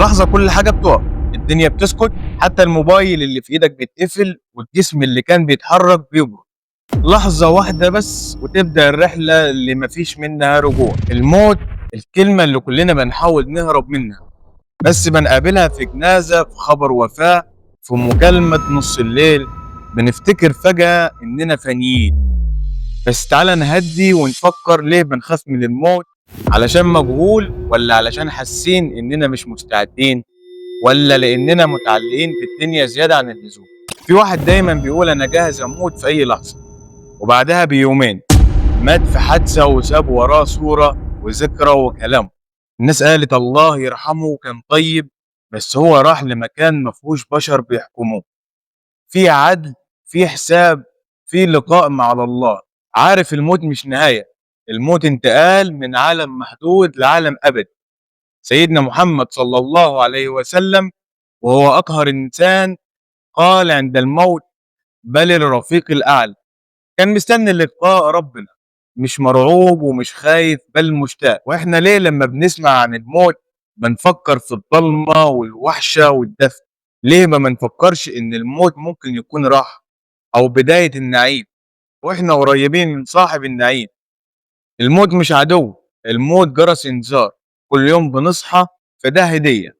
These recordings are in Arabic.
لحظة كل حاجة بتقف، الدنيا بتسكت، حتى الموبايل اللي في إيدك بيتقفل والجسم اللي كان بيتحرك بيبرد. لحظة واحدة بس وتبدأ الرحلة اللي ما فيش منها رجوع. الموت الكلمة اللي كلنا بنحاول نهرب منها، بس بنقابلها في جنازة، في خبر وفاة، في مكالمة نص الليل، بنفتكر فجأة إننا فانيين. بس تعالَ نهدّي ونفكّر ليه بنخاف من الموت، علشان مجهول والّا علشان حاسين إننا مش مستعدين، والّا لإننا متعلقين بالدنيا زيادة عن اللزوم؟ في واحد دايمًا بيقول أنا جاهز أموت في أي لحظة، وبعدها بيومين مات في حادثة وساب وراه صورة وذكرى وكلام. الناس قالت الله يرحمه كان طيب، بس هو راح لمكان ما فيهوش بشر بيحكموه. في عدل، في حساب، في لقاء مع الله. عارف الموت مش نهاية، الموت انتقال من عالم محدود لعالم أبدي. سيدنا محمد صلى الله عليه وسلم وهو أطهر إنسان قال عند الموت بل الرفيق الأعلى. كان مستني لقاء ربنا، مش مرعوب ومش خايف بل مشتاق. واحنا ليه لما بنسمع عن الموت بنفكر في الضلمة والوحشة والدفء؟ ليه ما بنفكرش ان الموت ممكن يكون راحة او بداية النعيم واحنا قريبين من صاحب النعيم؟ الموت مش عدو، الموت جرس انذار. كل يوم بنصحى فده هدية،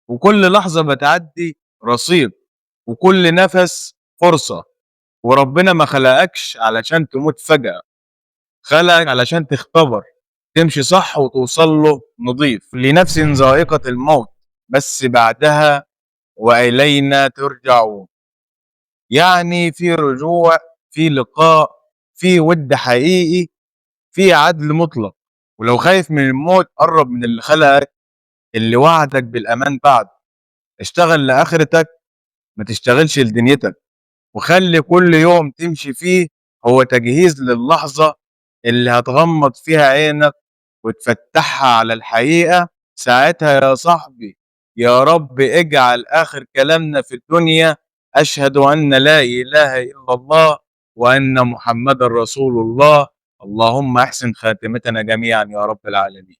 وكل لحظة بتعدي رصيد، وكل نفس فرصة. وربنا ما خلقكش علشان تموت فجأة، خلقك علشان تختبر، تمشي صح وتوصل له نضيف. لنفس ذائقة الموت بس بعدها وإلينا ترجعون. يعني في رجوع، في لقاء، في ود حقيقي، في عدل مطلق. ولو خايف من الموت قرب من اللي خلقك، اللي وعدك بالأمان بعد. اشتغل لآخرتك، ما تشتغلش لدنيتك، وخلي كل يوم تمشي فيه هو تجهيز للحظة اللي هتغمض فيها عينك وتفتحها على الحقيقة. ساعتها يا صاحبي يا رب اجعل آخر كلامنا في الدنيا أشهد أن لا إله إلا الله وأن محمد رسول الله. اللهم أحسن خاتمتنا جميعا يا رب العالمين.